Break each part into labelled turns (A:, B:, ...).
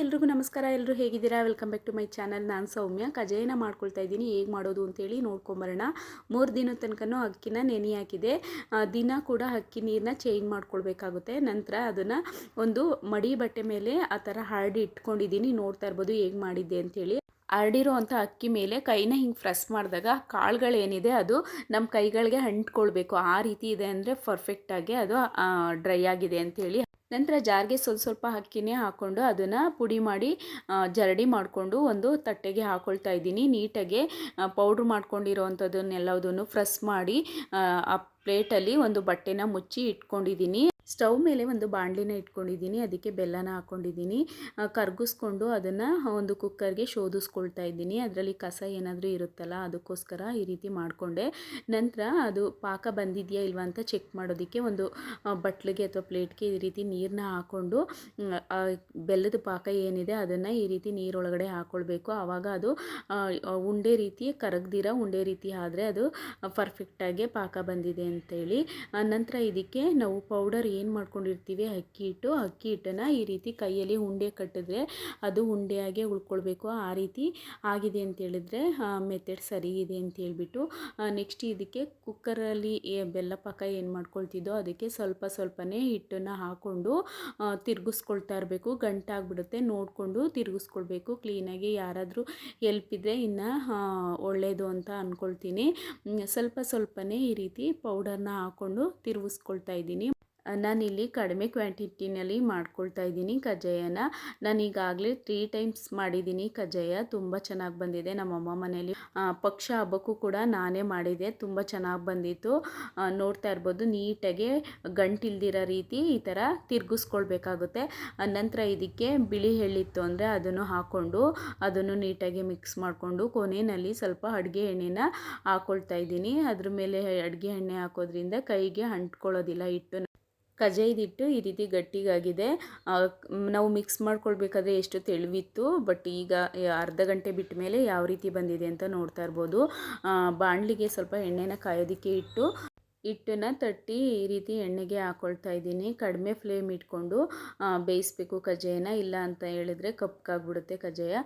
A: ಎಲ್ರಿಗೂ ನಮಸ್ಕಾರ. ಎಲ್ಲರೂ ಹೇಗಿದ್ದೀರಾ? Welcome back to my channel. ನಾನು ಸೌಮ್ಯ. ಕಜ್ಜಾಯನ ಮಾಡ್ಕೊಳ್ತಾ ಇದ್ದೀನಿ. ಹೇಗೆ ಮಾಡೋದು ಅಂತೇಳಿ ನೋಡ್ಕೊಂಬರೋಣ. 3 ದಿನದ ತನಕನೂ ಅಕ್ಕಿನ ನೆನೆ ಹಾಕಿದೆ. ದಿನ ಕೂಡ ಅಕ್ಕಿ ನೀರನ್ನ ಚೇಂಜ್ ಮಾಡ್ಕೊಳ್ಬೇಕಾಗುತ್ತೆ. ನಂತರ ಅದನ್ನು ಒಂದು ಮಡಿ ಬಟ್ಟೆ ಮೇಲೆ ಆ ಥರ ಹರಡಿ ಇಟ್ಕೊಂಡಿದ್ದೀನಿ. ನೋಡ್ತಾ ಇರ್ಬೋದು ಹೇಗೆ ಮಾಡಿದ್ದೆ ಅಂತೇಳಿ. ಹರಡಿರೋ ಅಂಥ ಅಕ್ಕಿ ಮೇಲೆ ಕೈನ ಹಿಂಗೆ ಪ್ರೆಸ್ ಮಾಡಿದಾಗ ಕಾಳುಗಳೇನಿದೆ ಅದು ನಮ್ಮ ಕೈಗಳಿಗೆ ಅಂಟ್ಕೊಳ್ಬೇಕು. ಆ ರೀತಿ ಇದೆ ಅಂದರೆ ಪರ್ಫೆಕ್ಟಾಗಿ ಅದು ಡ್ರೈ ಆಗಿದೆ ಅಂಥೇಳಿ. ನಂತರ ಜಾರ್ಗೆ ಸ್ವಲ್ಪ ಅಕ್ಕಿನೇ ಹಾಕ್ಕೊಂಡು ಅದನ್ನು ಪುಡಿ ಮಾಡಿ ಜರಡಿ ಮಾಡಿಕೊಂಡು ಒಂದು ತಟ್ಟೆಗೆ ಹಾಕ್ಕೊಳ್ತಾ ಇದ್ದೀನಿ. ನೀಟಾಗಿ ಪೌಡ್ರ್ ಮಾಡ್ಕೊಂಡಿರೋ ಅಂಥದ್ದನ್ನೆಲ್ಲದನ್ನು ಪ್ರೆಸ್ ಮಾಡಿ ಆ ಪ್ಲೇಟಲ್ಲಿ ಒಂದು ಬಟ್ಟೆನ ಮುಚ್ಚಿ ಇಟ್ಕೊಂಡಿದ್ದೀನಿ. ಸ್ಟವ್ ಮೇಲೆ ಒಂದು ಬಾಣಲಿನ ಇಟ್ಕೊಂಡಿದ್ದೀನಿ. ಅದಕ್ಕೆ ಬೆಲ್ಲನ ಹಾಕ್ಕೊಂಡಿದ್ದೀನಿ. ಕರಗಿಸ್ಕೊಂಡು ಅದನ್ನು ಒಂದು ಕುಕ್ಕರ್ಗೆ ಶೋಧಿಸ್ಕೊಳ್ತಾ ಇದ್ದೀನಿ. ಅದರಲ್ಲಿ ಕಸ ಏನಾದರೂ ಇರುತ್ತಲ್ಲ, ಅದಕ್ಕೋಸ್ಕರ ಈ ರೀತಿ ಮಾಡಿಕೊಂಡೆ. ನಂತರ ಅದು ಪಾಕ ಬಂದಿದೆಯಾ ಇಲ್ವಾ ಅಂತ ಚೆಕ್ ಮಾಡೋದಕ್ಕೆ ಒಂದು ಬಟ್ಲಿಗೆ ಅಥವಾ ಪ್ಲೇಟ್ಗೆ ಈ ರೀತಿ ನೀರನ್ನ ಹಾಕ್ಕೊಂಡು ಬೆಲ್ಲದ ಪಾಕ ಏನಿದೆ ಅದನ್ನು ಈ ರೀತಿ ನೀರೊಳಗಡೆ ಹಾಕ್ಕೊಳ್ಬೇಕು. ಆವಾಗ ಅದು ಉಂಡೆ ರೀತಿ ಕರಗ್ದಿರ ಉಂಡೆ ರೀತಿ ಆದರೆ ಅದು ಪರ್ಫೆಕ್ಟಾಗಿ ಪಾಕ ಬಂದಿದೆ ಅಂತೇಳಿ. ನಂತರ ಇದಕ್ಕೆ ನಾವು ಪೌಡರ್ ಏನು ಮಾಡ್ಕೊಂಡಿರ್ತೀವಿ ಅಕ್ಕಿ ಹಿಟ್ಟನ್ನು ಈ ರೀತಿ ಕೈಯಲ್ಲಿ ಉಂಡೆ ಕಟ್ಟಿದ್ರೆ ಅದು ಉಂಡೆಯಾಗೆ ಉಳ್ಕೊಳ್ಬೇಕು. ಆ ರೀತಿ ಆಗಿದೆ ಅಂತೇಳಿದ್ರೆ ಮೆಥಡ್ ಸರಿ ಇದೆ ಅಂತ ಹೇಳ್ಬಿಟ್ಟು ನೆಕ್ಸ್ಟ್ ಇದಕ್ಕೆ ಕುಕ್ಕರಲ್ಲಿ ಬೆಲ್ಲ ಪಾಕ ಏನು ಮಾಡ್ಕೊಳ್ತಿದ್ದೋ ಅದಕ್ಕೆ ಸ್ವಲ್ಪನೇ ಹಿಟ್ಟನ್ನು ಹಾಕ್ಕೊಂಡು ತಿರುಗಿಸ್ಕೊಳ್ತಾ ಇರಬೇಕು. ಗಂಟಾಗ್ಬಿಡುತ್ತೆ, ನೋಡಿಕೊಂಡು ತಿರುಗಿಸ್ಕೊಳ್ಬೇಕು ಕ್ಲೀನಾಗಿ. ಯಾರಾದರೂ ಹೆಲ್ಪ್ ಇದ್ದರೆ ಇನ್ನು ಒಳ್ಳೆಯದು ಅಂತ ಅಂದ್ಕೊಳ್ತೀನಿ. ಸ್ವಲ್ಪನೇ ಈ ರೀತಿ ಪೌಡರ್ನ ಹಾಕ್ಕೊಂಡು ತಿರುಗಿಸ್ಕೊಳ್ತಾ ಇದ್ದೀನಿ. ನಾನಿಲ್ಲಿ ಕಡಿಮೆ ಕ್ವಾಂಟಿಟಿನಲ್ಲಿ ಮಾಡ್ಕೊಳ್ತಾ ಇದ್ದೀನಿ ಕಜ್ಜಾಯನ. ನಾನು ಈಗಾಗಲೇ 3 ಟೈಮ್ಸ್ ಮಾಡಿದ್ದೀನಿ ಕಜ್ಜಾಯ. ತುಂಬ ಚೆನ್ನಾಗಿ ಬಂದಿದೆ. ನಮ್ಮಮ್ಮ ಮನೇಲಿ ಪಕ್ಷ ಹಬ್ಬಕ್ಕೂ ಕೂಡ ನಾನೇ ಮಾಡಿದೆ. ತುಂಬ ಚೆನ್ನಾಗಿ ಬಂದಿತ್ತು. ನೋಡ್ತಾ ಇರ್ಬೋದು ನೀಟಾಗಿ ಗಂಟಿಲ್ದಿರೋ ರೀತಿ ಈ ಥರ ತಿರುಗಿಸ್ಕೊಳ್ಬೇಕಾಗುತ್ತೆ. ನಂತರ ಇದಕ್ಕೆ ಬಿಳಿ ಎಳ್ಳಿತ್ತು ಅಂದರೆ ಅದನ್ನು ಹಾಕ್ಕೊಂಡು ಅದನ್ನು ನೀಟಾಗಿ ಮಿಕ್ಸ್ ಮಾಡಿಕೊಂಡು ಕೊನೆಯಲ್ಲಿ ಸ್ವಲ್ಪ ಅಡುಗೆ ಎಣ್ಣೆನ ಹಾಕ್ಕೊಳ್ತಾ ಇದ್ದೀನಿ. ಅದ್ರ ಮೇಲೆ ಅಡುಗೆ ಎಣ್ಣೆ ಹಾಕೋದ್ರಿಂದ ಕೈಗೆ ಅಂಟ್ಕೊಳ್ಳೋದಿಲ್ಲ ಹಿಟ್ಟು. ಕಜ್ಜಾಯದ ಹಿಟ್ಟು ಈ ರೀತಿ ಗಟ್ಟಿಗಾಗಿದೆ. ನಾವು ಮಿಕ್ಸ್ ಮಾಡ್ಕೊಳ್ಬೇಕಾದ್ರೆ ಎಷ್ಟು ತೆಳುವಿತ್ತು, ಬಟ್ ಈಗ ಅರ್ಧ ಗಂಟೆ ಬಿಟ್ಟ ಮೇಲೆ ಯಾವ ರೀತಿ ಬಂದಿದೆ ಅಂತ ನೋಡ್ತಾ ಇರ್ಬೋದು. ಬಾಣಲಿಗೆ ಸ್ವಲ್ಪ ಎಣ್ಣೆನ ಕಾಯೋದಕ್ಕೆ ಇಟ್ಟು ಹಿಟ್ಟನ್ನು ತಟ್ಟಿ ಈ ರೀತಿ ಎಣ್ಣೆಗೆ ಹಾಕ್ಕೊಳ್ತಾ ಇದ್ದೀನಿ. ಕಡಿಮೆ ಫ್ಲೇಮ್ ಇಟ್ಕೊಂಡು ಬೇಯಿಸಬೇಕು ಕಜ್ಜಾಯನ, ಇಲ್ಲ ಅಂತ ಹೇಳಿದ್ರೆ ಕಪ್ಪಗಾಗ್ಬಿಡುತ್ತೆ ಕಜ್ಜಾಯ.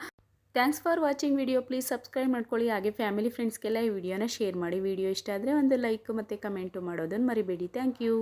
A: Thanks for watching video. Please subscribe ಮಾಡ್ಕೊಳ್ಳಿ. ಹಾಗೆ ಫ್ಯಾಮಿಲಿ ಫ್ರೆಂಡ್ಸ್ಗೆಲ್ಲ ಈ ವಿಡಿಯೋನ ಶೇರ್ ಮಾಡಿ. ವಿಡಿಯೋ ಇಷ್ಟ ಆದರೆ ಒಂದು ಲೈಕ್ ಮತ್ತು ಕಮೆಂಟು ಮಾಡೋದನ್ನು ಮರಿಬೇಡಿ. Thank you.